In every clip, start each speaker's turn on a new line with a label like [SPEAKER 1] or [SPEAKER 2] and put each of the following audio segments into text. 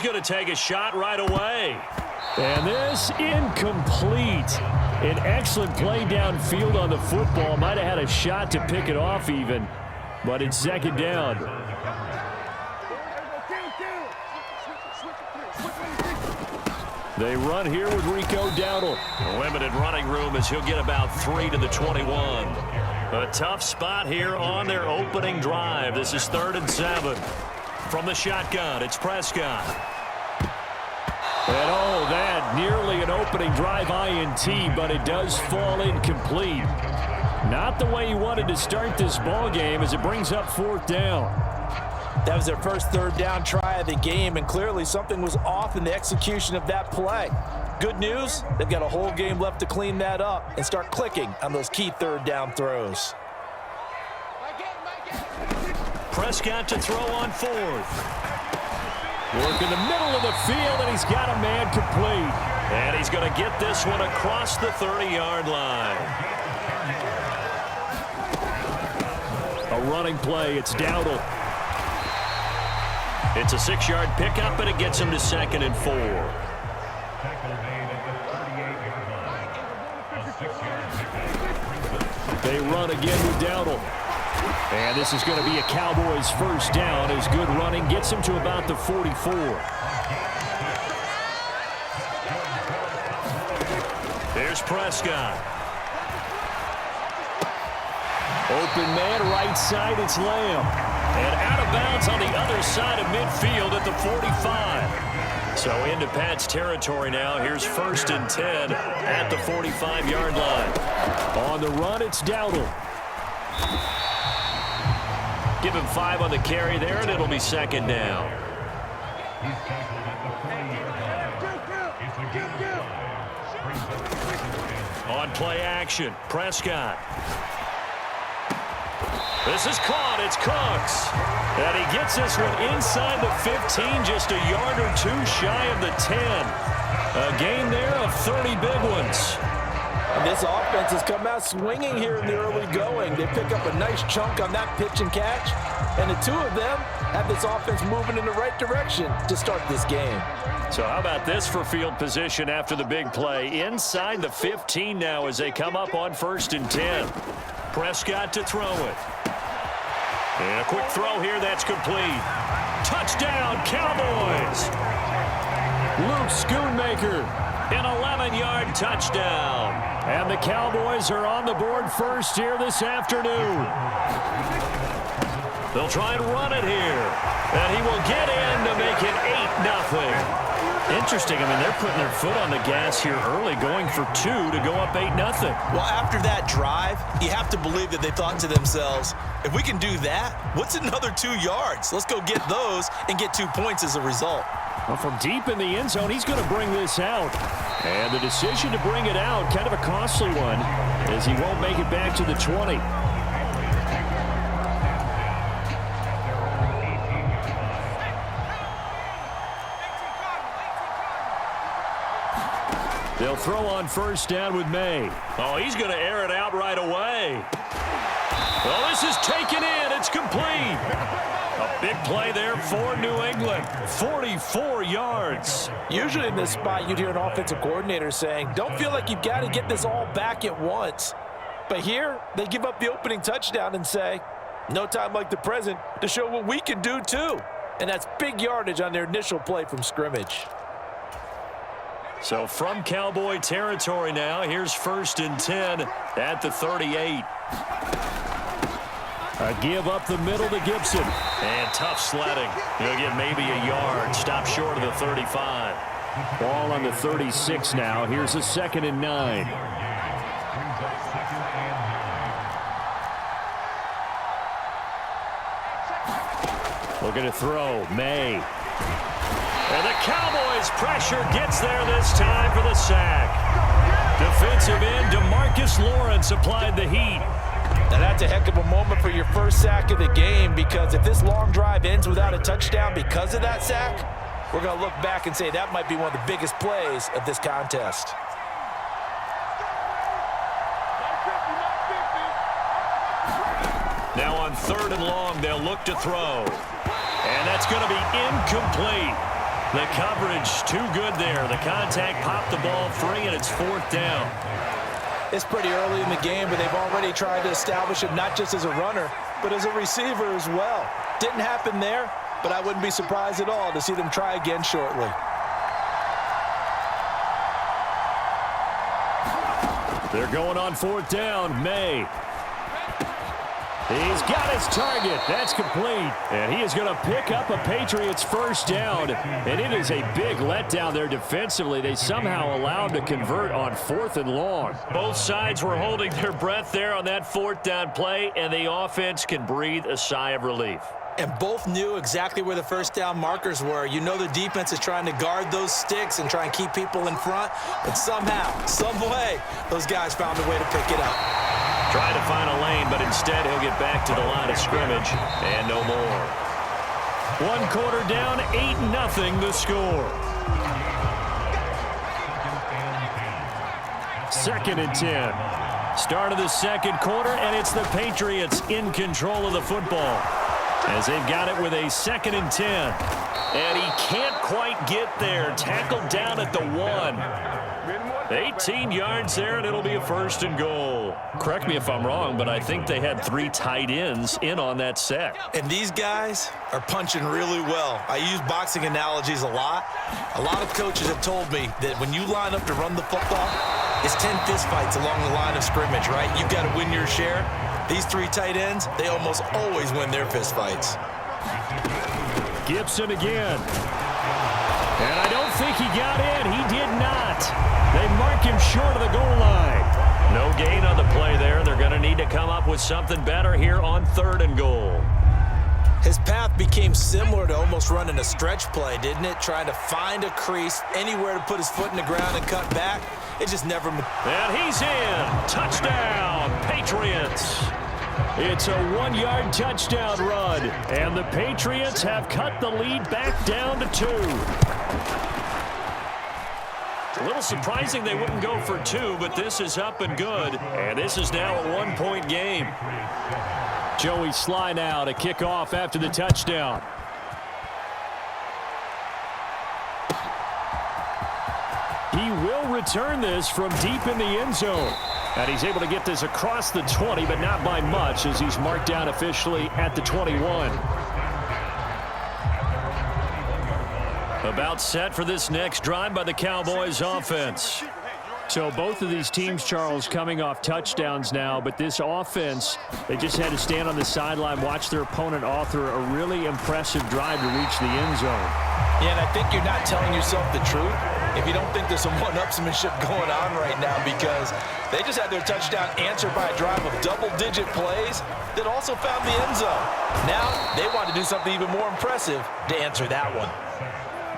[SPEAKER 1] going to take a shot right away.
[SPEAKER 2] And this incomplete. An excellent play downfield on the football. Might have had a shot to pick it off even, but it's second down. They run here with Rico Dowdle.
[SPEAKER 1] Limited running room as he'll get about 3 to the 21. A tough spot here on their opening drive. This is 3rd and 7. From the shotgun, it's Prescott.
[SPEAKER 2] And oh, that nearly an opening drive INT, but it does fall incomplete. Not the way he wanted to start this ball game as it brings up 4th down.
[SPEAKER 3] That was their first 3rd down try of the game, and clearly something was off in the execution of that play. Good news, they've got a whole game left to clean that up and start clicking on those key 3rd down throws.
[SPEAKER 1] Prescott to throw on 4th.
[SPEAKER 2] Work in the middle of the field, and he's got a man complete.
[SPEAKER 1] And he's going to get this one across the 30-yard line.
[SPEAKER 2] A running play, it's Dowdle.
[SPEAKER 1] It's a 6-yard pickup, and it gets him to 2nd and 4.
[SPEAKER 2] They run again with Dowdle. And this is going to be a Cowboys first down as good running gets him to about the 44.
[SPEAKER 1] Here's Prescott.
[SPEAKER 2] Open man, right side, it's Lamb.
[SPEAKER 1] And out of bounds on the other side of midfield at the 45. So into Pat's territory now. Here's 1st and 10 at the 45-yard line.
[SPEAKER 2] On the run, it's Dowdle.
[SPEAKER 1] Give him 5 on the carry there, and it'll be 2nd down. On play action, Prescott. This is caught. It's Cooks. And he gets this one inside the 15, just a yard or 2 shy of the 10. A gain there of 30 big ones.
[SPEAKER 3] And this offense has come out swinging here in the early going. They pick up a nice chunk on that pitch and catch. And the 2 of them have this offense moving in the right direction to start this game.
[SPEAKER 1] So how about this for field position after the big play? Inside the 15 now as they come up on 1st and 10. Prescott to throw it. And a quick throw here that's complete. Touchdown, Cowboys!
[SPEAKER 2] Luke Schoonmaker.
[SPEAKER 1] An 11-yard touchdown.
[SPEAKER 2] And the Cowboys are on the board first here this afternoon.
[SPEAKER 1] They'll try and run it here. And he will get in to make it 8-0. Interesting. I mean, they're putting their foot on the gas here early, going for 2 to go up 8-0.
[SPEAKER 3] Well, after that drive, you have to believe that they thought to themselves, if we can do that, what's another 2 yards? Let's go get those and get 2 points as a result.
[SPEAKER 2] Well, from deep in the end zone, he's going to bring this out. And the decision to bring it out, kind of a costly one, as he won't make it back to the 20. They'll throw on 1st down with May.
[SPEAKER 1] Oh, he's going to air it out right away. Well, this is taken in. It's complete. A big play there for New England. 44 yards.
[SPEAKER 3] Usually in this spot, you'd hear an offensive coordinator saying, don't feel like you've got to get this all back at once. But here, they give up the opening touchdown and say, no time like the present to show what we can do too. And that's big yardage on their initial play from scrimmage.
[SPEAKER 1] So from Cowboy territory now, here's 1st and 10 at the 38.
[SPEAKER 2] A give up the middle to Gibson.
[SPEAKER 1] And tough sledding. He'll get maybe a yard. Stop short of the 35.
[SPEAKER 2] Ball on the 36 now. Here's a 2nd and 9. Looking to throw. May.
[SPEAKER 1] And the Cowboys pressure gets there this time for the sack. Defensive end DeMarcus Lawrence applied the heat.
[SPEAKER 3] Now that's a heck of a moment for your first sack of the game, because if this long drive ends without a touchdown because of that sack, we're going to look back and say that might be one of the biggest plays of this contest.
[SPEAKER 1] Now on 3rd and long, they'll look to throw. And that's going to be incomplete. The coverage too good there. The contact popped the ball free, and it's 4th down.
[SPEAKER 3] It's pretty early in the game, but they've already tried to establish him not just as a runner, but as a receiver as well. Didn't happen there, but I wouldn't be surprised at all to see them try again shortly.
[SPEAKER 2] They're going on 4th down. May. He's got his target. That's complete. And he is going to pick up a Patriots first down. And it is a big letdown there defensively. They somehow allowed him to convert on 4th and long.
[SPEAKER 1] Both sides were holding their breath there on that 4th down play, and the offense can breathe a sigh of relief.
[SPEAKER 3] And both knew exactly where the first down markers were. You know the defense is trying to guard those sticks and try and keep people in front. But somehow, some way, those guys found a way to pick it up.
[SPEAKER 1] Trying to find a lane, but instead he'll get back to the line of scrimmage and no more.
[SPEAKER 2] 1 quarter down, 8-0 the score. 2nd and 10. Start of the 2nd quarter, and it's the Patriots in control of the football as they've got it with a 2nd and 10.
[SPEAKER 1] And he can't quite get there. Tackled down at the 1. 18 yards there, and it'll be a 1st and goal.
[SPEAKER 2] Correct me if I'm wrong, but I think they had 3 tight ends in on that set.
[SPEAKER 3] And these guys are punching really well. I use boxing analogies a lot. A lot of coaches have told me that when you line up to run the football, it's 10 fistfights along the line of scrimmage, right? You've got to win your share. These 3 tight ends, they almost always win their fistfights.
[SPEAKER 2] Gibson again. And I don't think he got in. He did not. They mark him short of the goal line.
[SPEAKER 1] No gain on the play there. They're going to need to come up with something better here on 3rd and goal.
[SPEAKER 3] His path became similar to almost running a stretch play, didn't it? Trying to find a crease, anywhere to put his foot in the ground and cut back. It just never...
[SPEAKER 1] And he's in. Touchdown, Patriots.
[SPEAKER 2] It's a 1-yard touchdown run, and the Patriots have cut the lead back down to 2.
[SPEAKER 1] A little surprising they wouldn't go for 2, but this is up and good, and this is now a 1-point game.
[SPEAKER 2] Joey Sly now to kick off after the touchdown. He will return this from deep in the end zone. And he's able to get this across the 20, but not by much, as he's marked down officially at the 21.
[SPEAKER 1] About set for this next drive by the Cowboys offense.
[SPEAKER 2] So both of these teams, Charles, coming off touchdowns now, but this offense, they just had to stand on the sideline, watch their opponent author a really impressive drive to reach the end zone.
[SPEAKER 3] Yeah, and I think you're not telling yourself the truth if you don't think there's some one-upsmanship going on right now, because they just had their touchdown answered by a drive of double-digit plays that also found the end zone. Now they want to do something even more impressive to answer that one.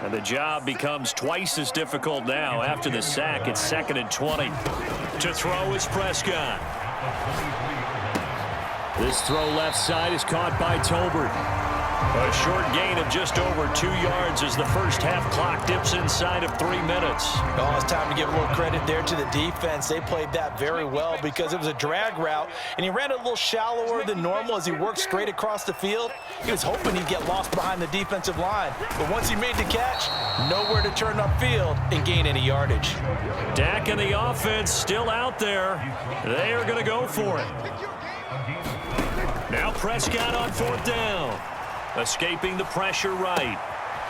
[SPEAKER 1] And the job becomes twice as difficult now after the sack. It's 2nd and 20. To throw is Prescott.
[SPEAKER 2] This throw left side is caught by Tolbert.
[SPEAKER 1] A short gain of just over 2 yards as the first half clock dips inside of 3 minutes.
[SPEAKER 3] Oh, it's time to give a little credit there to the defense. They played that very well because it was a drag route, and he ran it a little shallower than normal as he worked straight across the field. He was hoping he'd get lost behind the defensive line, but once he made the catch, nowhere to turn upfield and gain any yardage.
[SPEAKER 1] Dak and the offense still out there. They are going to go for it. Now Prescott on 4th down. Escaping the pressure right.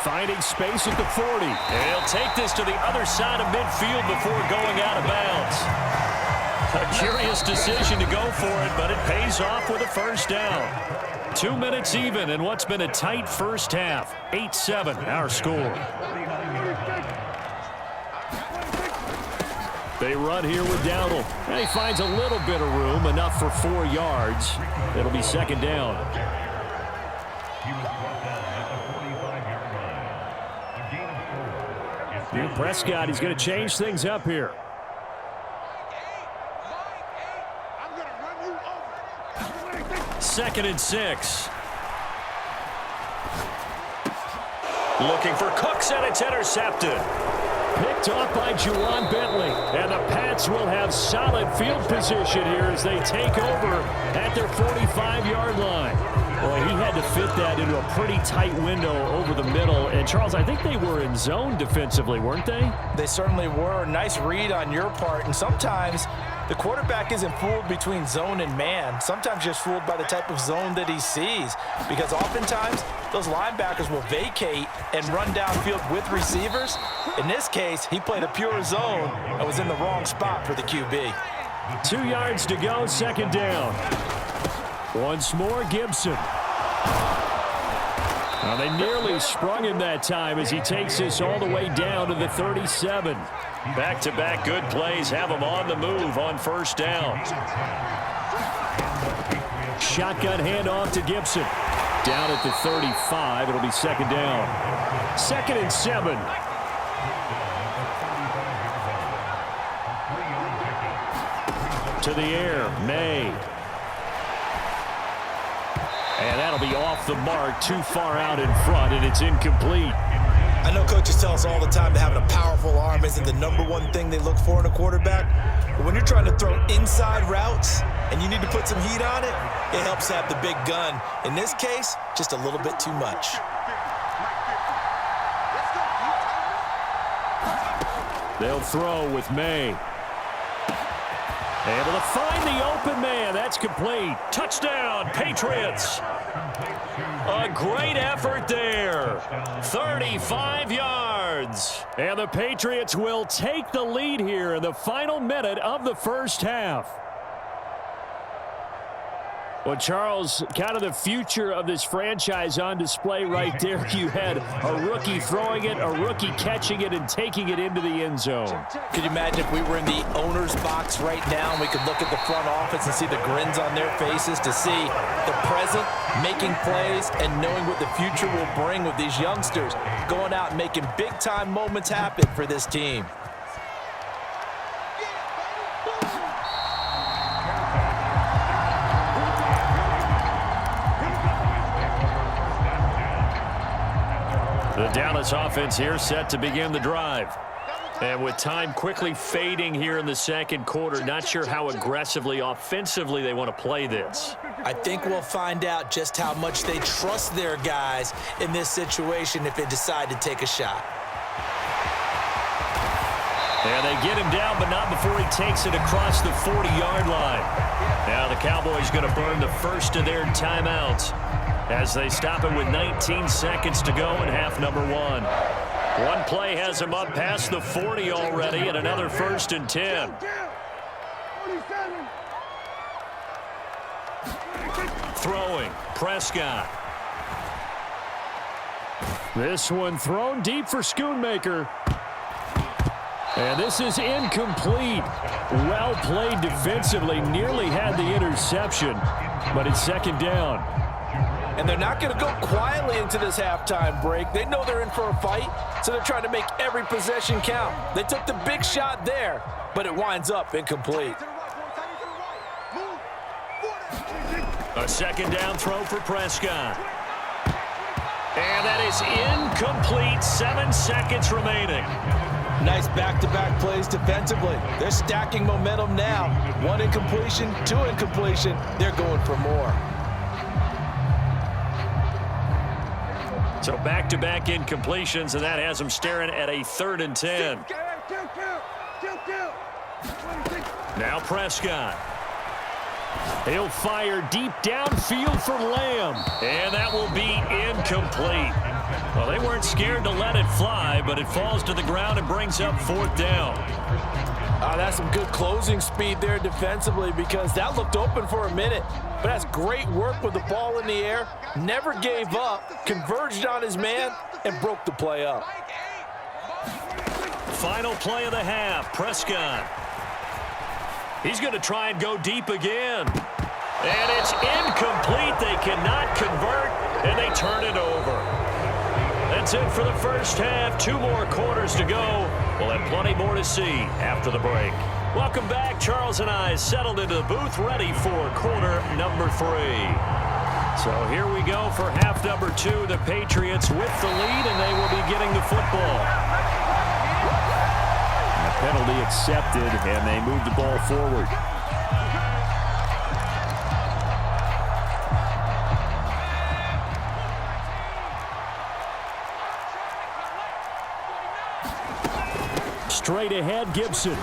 [SPEAKER 2] Finding space at the 40.
[SPEAKER 1] And he'll take this to the other side of midfield before going out of bounds. A curious decision to go for it, but it pays off with a first down.
[SPEAKER 2] 2 minutes even in what's been a tight first half. 8-7 our score. They run here with Dowdle. And he finds a little bit of room, enough for 4 yards. It'll be 2nd down. Prescott, he's going to change things up here.
[SPEAKER 1] Second and 6. Looking for Cooks, and it's intercepted.
[SPEAKER 2] picked off by Juwan Bentley. And the Pats will have solid field position here as they take over at their 45-yard line. Well, he had to fit that into a pretty tight window over the middle. And, Charles, I think they were in zone defensively, weren't they?
[SPEAKER 3] They certainly were. Nice read on your part. And sometimes the quarterback isn't fooled between zone and man. Sometimes just fooled by the type of zone that he sees. Because oftentimes, those linebackers will vacate and run downfield with receivers. In this case, he played a pure zone and was in the wrong spot for the QB.
[SPEAKER 2] 2 yards to go, second down. Once more, Gibson. Now they nearly sprung him that time as he takes this all the way down to the 37.
[SPEAKER 1] Back-to-back good plays have him on the move on first down.
[SPEAKER 2] Shotgun handoff to Gibson. Down at the 35. It'll be second down. 2nd and 7. To the air, May. And that'll be off the mark, too far out in front, and it's incomplete.
[SPEAKER 3] I know coaches tell us all the time that having a powerful arm isn't the #1 thing they look for in a quarterback. But when you're trying to throw inside routes and you need to put some heat on it, it helps have the big gun. In this case, just a little bit too much.
[SPEAKER 2] They'll throw with May. Able to find the open man. That's complete.
[SPEAKER 1] Touchdown, Patriots. A great effort there. 35 yards.
[SPEAKER 2] And the Patriots will take the lead here in the final minute of the first half. Well, Charles, kind of the future of this franchise on display right there. You had a rookie throwing it, a rookie catching it, and taking it into the end zone.
[SPEAKER 3] Could you imagine if we were in the owner's box right now and we could look at the front office and see the grins on their faces to see the present making plays and knowing what the future will bring with these youngsters going out and making big-time moments happen for this team.
[SPEAKER 1] The Dallas offense here set to begin the drive. And with time quickly fading here in the second quarter, not sure how aggressively, offensively they want to play this.
[SPEAKER 3] I think we'll find out just how much they trust their guys in this situation if they decide to take a shot.
[SPEAKER 1] And they get him down, but not before he takes it across the 40-yard line. Now the Cowboys going to burn the first of their timeouts as they stop it with 19 seconds to go in half number 1. One play has him up past the 40 already, and another 1st and 10. Throwing, Prescott.
[SPEAKER 2] This one thrown deep for Schoonmaker. And this is incomplete. Well played defensively. Nearly had the interception, but it's second down.
[SPEAKER 3] And they're not going to go quietly into this halftime break. They know they're in for a fight, so they're trying to make every possession count. They took the big shot there, but it winds up incomplete.
[SPEAKER 1] A second down throw for Prescott. And that is incomplete. 7 seconds remaining.
[SPEAKER 3] Nice back-to-back plays defensively. They're stacking momentum now. 1 incompletion, 2 incompletion. They're going for more.
[SPEAKER 1] So back-to-back incompletions, and that has them staring at a 3rd and 10. Now Prescott. He'll fire deep downfield for Lamb. And that will be incomplete. Well, they weren't scared to let it fly, but it falls to the ground and brings up 4th down.
[SPEAKER 3] That's some good closing speed there defensively because that looked open for a minute. But that's great work with the ball in the air. Never gave up, converged on his man, and broke the play up.
[SPEAKER 1] Final play of the half, Prescott. He's going to try and go deep again. And it's incomplete. They cannot convert, and they turn it over. That's it for the first half. 2 more quarters to go. We'll have plenty more to see after the break. Welcome back. Charles and I settled into the booth, ready for quarter number 3. So here we go for half number 2. The Patriots with the lead, and they will be getting the football.
[SPEAKER 2] penalty accepted, and they move the ball forward. Straight ahead, Gibson.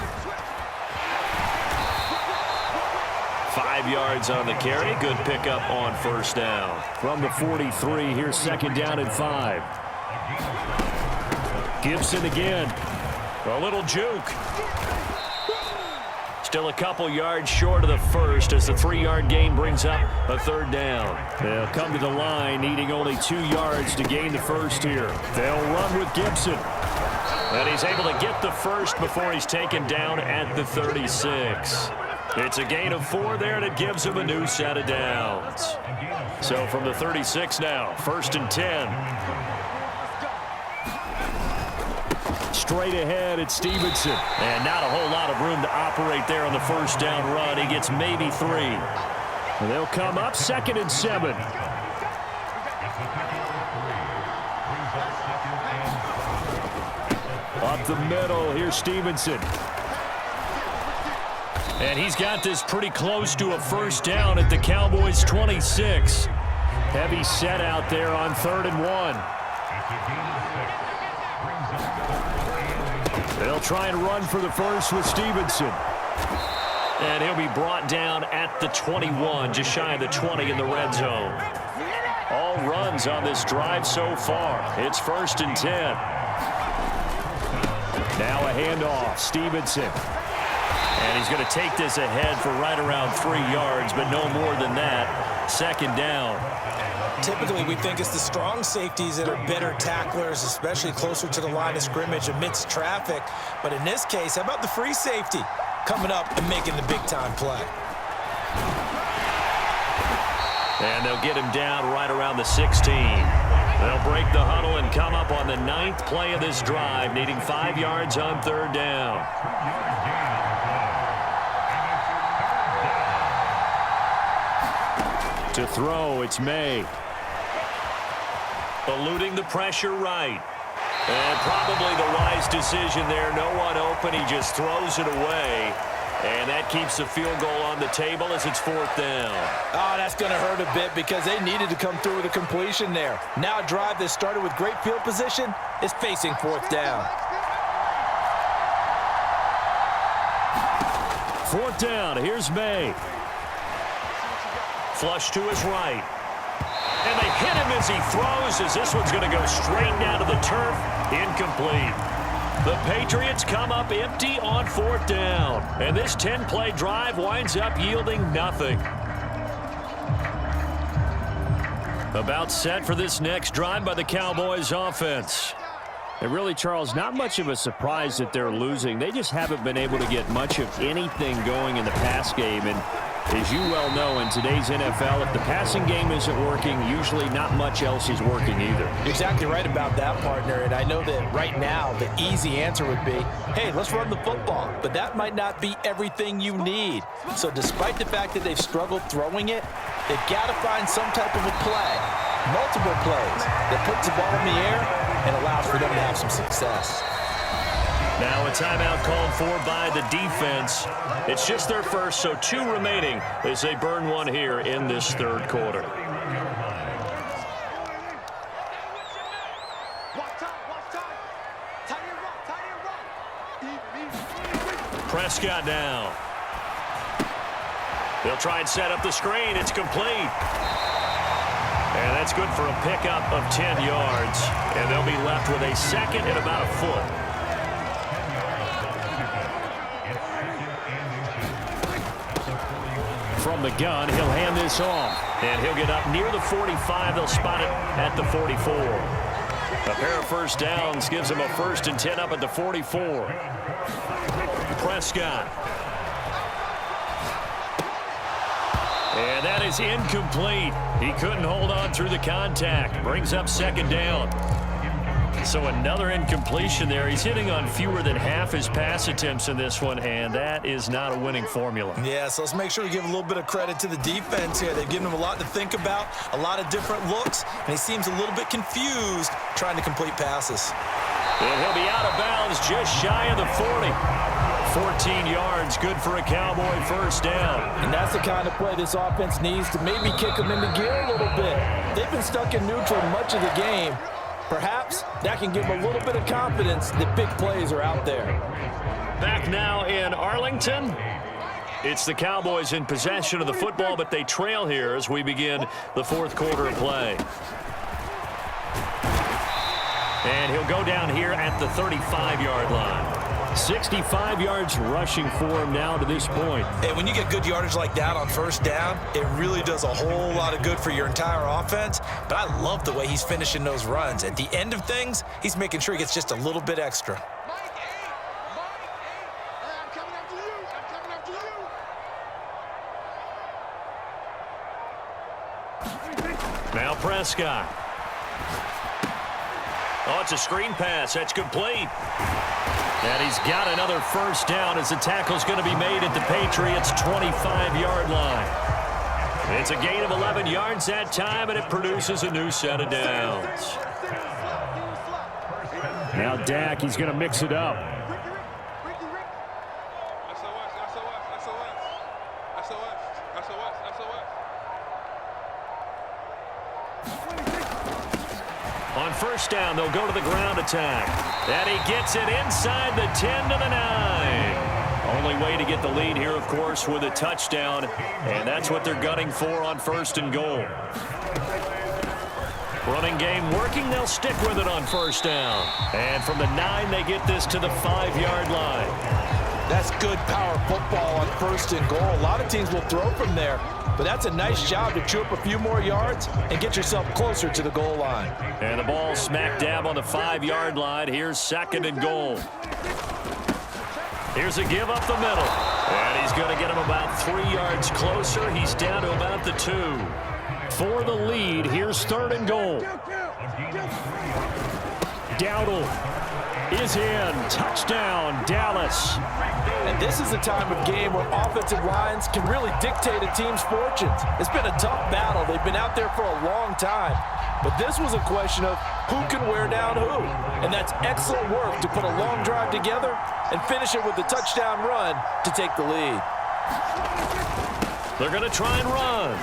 [SPEAKER 1] 5 yards on the carry. Good pickup on first down.
[SPEAKER 2] From the 43, here's second down and 5. Gibson again.
[SPEAKER 1] A little juke. Still a couple yards short of the first as the 3-yard gain brings up a third down.
[SPEAKER 2] They'll come to the line needing only 2 yards to gain the first here. They'll run with Gibson.
[SPEAKER 1] And he's able to get the first before he's taken down at the 36. It's a gain of 4 there, and it gives him a new set of downs. So from the 36 now, 1st and 10.
[SPEAKER 2] Straight ahead, it's Stevenson.
[SPEAKER 1] And not a whole lot of room to operate there on the first down run. He gets maybe 3.
[SPEAKER 2] And they'll come up 2nd and 7. Up the middle, here's Stevenson.
[SPEAKER 1] And he's got this pretty close to a first down at the Cowboys' 26.
[SPEAKER 2] Heavy set out there on 3rd and 1. They'll try and run for the first with Stevenson.
[SPEAKER 1] And he'll be brought down at the 21, just shy of the 20 in the red zone. All runs on this drive so far. It's 1st and 10.
[SPEAKER 2] Now a handoff, Stevenson.
[SPEAKER 1] And he's going to take this ahead for right around 3 yards, but no more than that. 2nd down.
[SPEAKER 3] Typically, we think it's the strong safeties that are better tacklers, especially closer to the line of scrimmage amidst traffic. But in this case, how about the free safety coming up and making the big-time play?
[SPEAKER 1] And they'll get him down right around the 16. They'll break the huddle and come up on the 9th play of this drive, needing 5 yards on 3rd down.
[SPEAKER 2] To throw, it's May.
[SPEAKER 1] Eluding the pressure right. And probably the wise decision there. No one open. He just throws it away. And that keeps the field goal on the table as it's 4th down.
[SPEAKER 3] Oh, that's going to hurt a bit because they needed to come through with a completion there. Now a drive that started with great field position is facing 4th down.
[SPEAKER 2] 4th down, here's May.
[SPEAKER 1] Flush to his right. And they hit him as he throws, as this one's going to go straight down to the turf. Incomplete. The Patriots come up empty on 4th down. And this 10-play drive winds up yielding nothing. About set for this next drive by the Cowboys offense.
[SPEAKER 2] And really, Charles, not much of a surprise that they're losing. They just haven't been able to get much of anything going in the pass game. And as you well know, in today's NFL, if the passing game isn't working, usually not much else is working either.
[SPEAKER 3] You're exactly right about that, partner. And I know that right now the easy answer would be, hey, let's run the football. But that might not be everything you need. So despite the fact that they've struggled throwing it, they've got to find some type of a play, multiple plays, that puts the ball in the air and allows for them to have some success.
[SPEAKER 1] Now a timeout called for by the defense. It's just their first, so 2 remaining as they burn one here in this 3rd quarter. Prescott now. They'll try and set up the screen. It's complete. And that's good for a pickup of 10 yards. And they'll be left with a 2nd and about a foot.
[SPEAKER 2] From the gun, he'll hand this off.
[SPEAKER 1] And he'll get up near the 45. They'll spot it at the 44. A pair of first downs gives him a 1st and 10 up at the 44. Prescott. And that is incomplete. He couldn't hold on through the contact. Brings up 2nd down. So another incompletion there. He's hitting on fewer than half his pass attempts in this one, and that is not a winning formula.
[SPEAKER 3] Yeah, so let's make sure we give a little bit of credit to the defense here. They've given him a lot to think about, a lot of different looks, and he seems a little bit confused trying to complete passes.
[SPEAKER 1] And he'll be out of bounds just shy of the 40. 14 yards, good for a Cowboy first down.
[SPEAKER 3] And that's the kind of play this offense needs to maybe kick them into gear a little bit. They've been stuck in neutral much of the game. Perhaps that can give them a little bit of confidence that big plays are out there.
[SPEAKER 1] Back now in Arlington. It's the Cowboys in possession of the football, but they trail here as we begin the fourth quarter of play. And he'll go down here at the 35-yard line.
[SPEAKER 2] 65 yards rushing for him now to this point.
[SPEAKER 4] And when you get good yardage like that on first down, it really does a whole lot of good for your entire offense. But I love the way he's finishing those runs. At the end of things, he's making sure he gets just a little bit extra.
[SPEAKER 1] Now Prescott. Oh, it's a screen pass. That's complete. And he's got another first down as the tackle's going to be made at the Patriots' 25-yard line. It's a gain of 11 yards that time, and it produces a new set of downs.
[SPEAKER 2] Now Dak, he's going to mix it up.
[SPEAKER 1] On first down, they'll go to the ground attack. And he gets it inside the 10 to the 9. Only way to get the lead here, of course, with a touchdown. And that's what they're gunning for on first and goal. Running game working. They'll stick with it on first down. And from the 9, they get this to the 5-yard line.
[SPEAKER 3] That's good power football on first and goal. A lot of teams will throw from there. But that's a nice job to chew up a few more yards and get yourself closer to the goal line.
[SPEAKER 1] And the ball smack dab on the 5-yard line. Here's second and goal. Here's a give up the middle. And he's going to get him about 3 yards closer. He's down to about the 2.
[SPEAKER 2] For the lead, here's third and goal. Dowdle is in. Touchdown, Dallas.
[SPEAKER 3] And this is a time of game where offensive lines can really dictate a team's fortunes. It's been a tough battle. They've been out there for a long time. But this was a question of who can wear down who. And that's excellent work to put a long drive together and finish it with a touchdown run to take the lead.
[SPEAKER 1] They're going to try and run.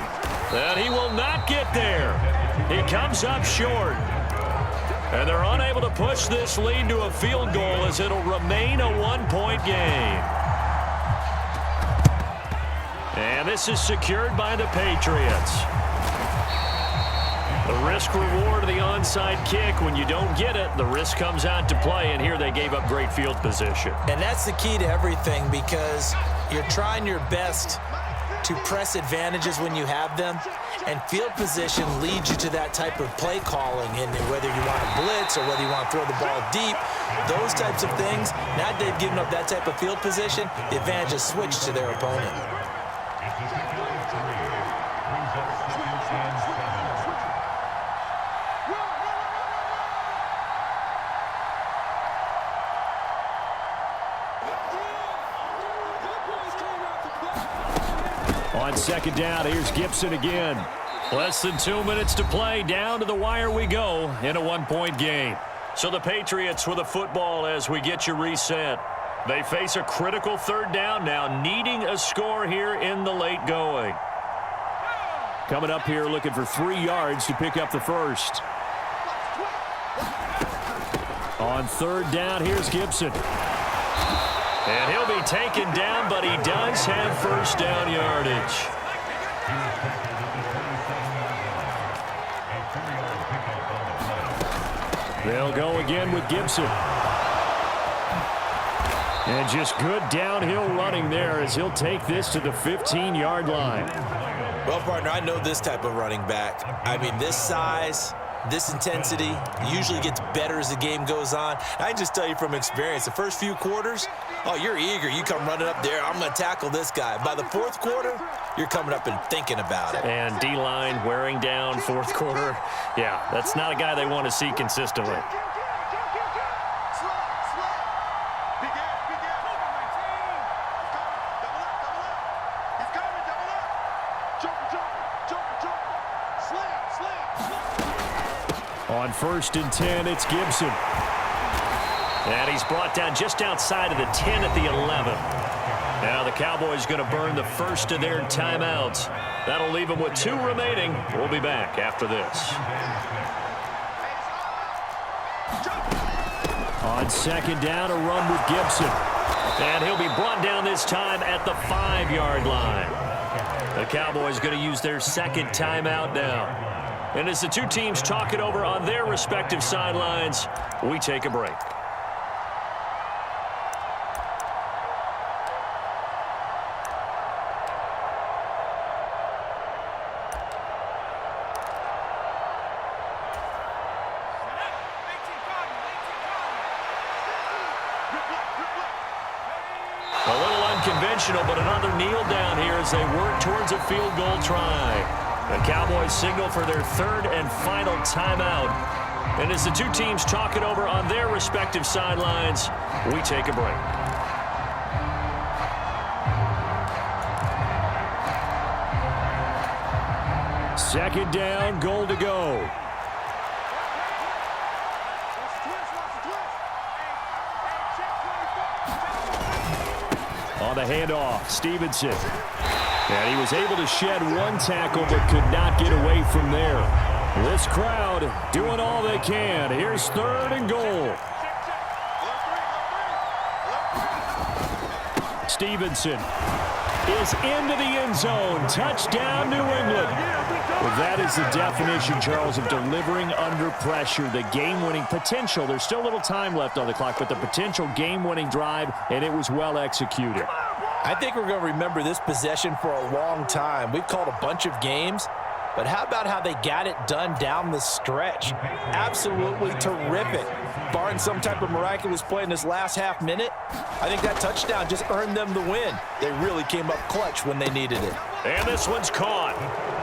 [SPEAKER 1] And he will not get there. He comes up short. And they're unable to push this lead to a field goal as it'll remain a 1-point game. And this is secured by the Patriots. The risk-reward of the onside kick. When you don't get it, the risk comes out to play. And here they gave up great field position.
[SPEAKER 4] And that's the key to everything, because you're trying your best to press advantages when you have them, and field position leads you to that type of play calling, and whether you want to blitz or whether you want to throw the ball deep, those types of things. Now they've given up that type of field position, the advantage is switched to their opponent.
[SPEAKER 2] On second down, here's Gibson again.
[SPEAKER 1] Less than 2 minutes to play. Down to the wire we go in a 1-point game. So the Patriots with a football as we get you reset. They face a critical third down now, needing a score here in the late going.
[SPEAKER 2] Coming up here looking for 3 yards to pick up the first. On third down, here's Gibson.
[SPEAKER 1] And he'll be taken down, but he does have first down yardage.
[SPEAKER 2] They'll go again with Gibson. And just good downhill running there as he'll take this to the 15-yard line.
[SPEAKER 4] Well, partner, I know this type of running back. I mean, this size, this intensity usually gets better as the game goes on. I can just tell you from experience, the first few quarters, oh, you're eager. You come running up there, I'm going to tackle this guy. By the fourth quarter, you're coming up and thinking about it.
[SPEAKER 1] And D-line wearing down fourth quarter. Yeah, that's not a guy they want to see consistently.
[SPEAKER 2] On first and 10, it's Gibson.
[SPEAKER 1] And he's brought down just outside of the 10 at the 11. Now the Cowboys going to burn the first of their timeouts. That'll leave them with 2 remaining. We'll be back after this.
[SPEAKER 2] On second down, a run with Gibson.
[SPEAKER 1] And he'll be brought down this time at the 5-yard line. The Cowboys going to use their second timeout now. And as the two teams talk it over on their respective sidelines, we take a break. A little unconventional, but another kneel down here as they work towards a field goal try. The Cowboys signal for their 3rd and final timeout. And as the two teams talk it over on their respective sidelines, we take a break.
[SPEAKER 2] Second down, goal to go. On the handoff, Stevenson. And he was able to shed one tackle but could not get away from there. This crowd doing all they can. Here's 3rd and goal. Stevenson is into the end zone. Touchdown, New England. Well, that is the definition, Charles, of delivering under pressure. The game-winning potential. There's still a little time left on the clock, but the potential game-winning drive, and it was well executed.
[SPEAKER 3] I think we're going to remember this possession for a long time. We've called a bunch of games, but how about how they got it done down the stretch? Absolutely terrific. Barring some type of miraculous play in this last half minute, I think that touchdown just earned them the win. They really came up clutch when they needed it.
[SPEAKER 1] And this one's caught.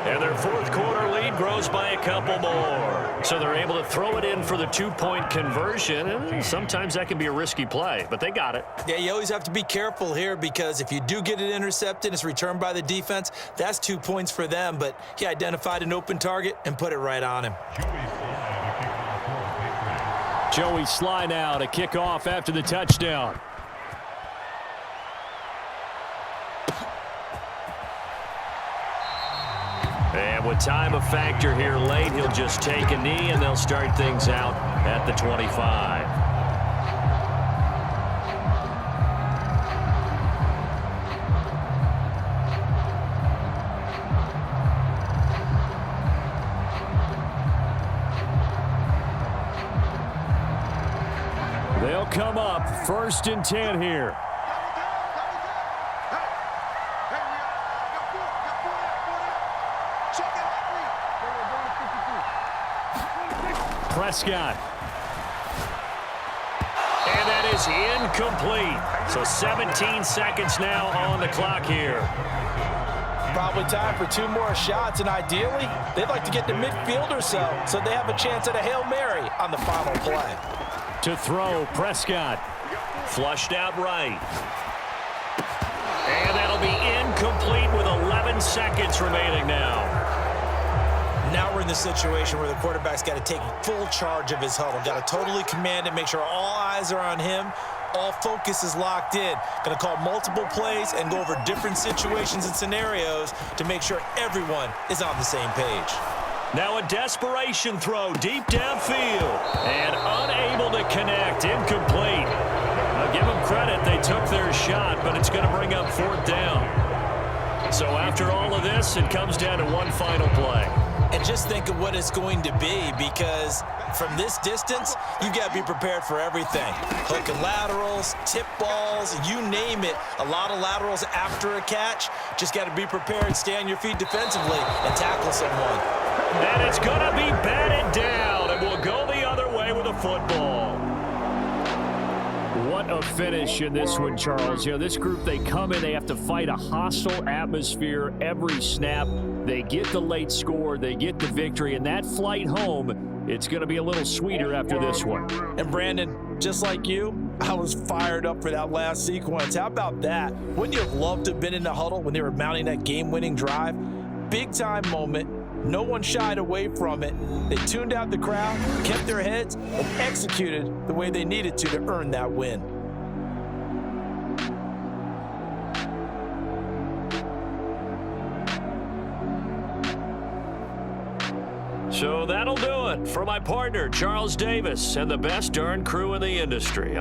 [SPEAKER 1] And their 4th quarter lead grows by a couple more. So they're able to throw it in for the 2-point conversion. And sometimes that can be a risky play, but they got it.
[SPEAKER 4] Yeah, you always have to be careful here because if you do get it intercepted, it's returned by the defense, that's 2 points for them. But he identified an open target and put it right on him.
[SPEAKER 2] Joey Sly now to kick off after the touchdown.
[SPEAKER 1] And with time a factor here late, he'll just take a knee and they'll start things out at the 25.
[SPEAKER 2] They'll come up 1st and 10 here. Prescott.
[SPEAKER 1] And that is incomplete. So 17 seconds now on the clock here.
[SPEAKER 3] Probably time for 2 more shots, and ideally, they'd like to get to midfield or so they have a chance at a Hail Mary on the final play.
[SPEAKER 2] To throw, Prescott.
[SPEAKER 1] Flushed out right. And that'll be incomplete with 11 seconds remaining now.
[SPEAKER 4] Now we're in the situation where the quarterback's got to take full charge of his huddle. Got to totally command it, make sure all eyes are on him. All focus is locked in. Going to call multiple plays and go over different situations and scenarios to make sure everyone is on the same page.
[SPEAKER 1] Now a desperation throw deep downfield. And unable to connect. Incomplete. Now give them credit. They took their shot, but it's going to bring up 4th down. So after all of this, it comes down to one final play.
[SPEAKER 4] And just think of what it's going to be, because from this distance, you've got to be prepared for everything. Hook and laterals, tip balls, you name it. A lot of laterals after a catch. Just got to be prepared, stay on your feet defensively, and tackle someone.
[SPEAKER 1] And it's going to be batted down, and we'll go the other way with a football.
[SPEAKER 2] What a finish in this one, Charles. You know, this group, they come in, they have to fight a hostile atmosphere every snap. They get the late score, they get the victory, and that flight home, it's going to be a little sweeter after this one.
[SPEAKER 3] And Brandon, just like you, I was fired up for that last sequence. How about that? Wouldn't you have loved to have been in the huddle when they were mounting that game-winning drive? Big-time moment. No one shied away from it. They tuned out the crowd, kept their heads, and executed the way they needed to earn that win.
[SPEAKER 1] So that'll do it for my partner, Charles Davis, and the best darn crew in the industry.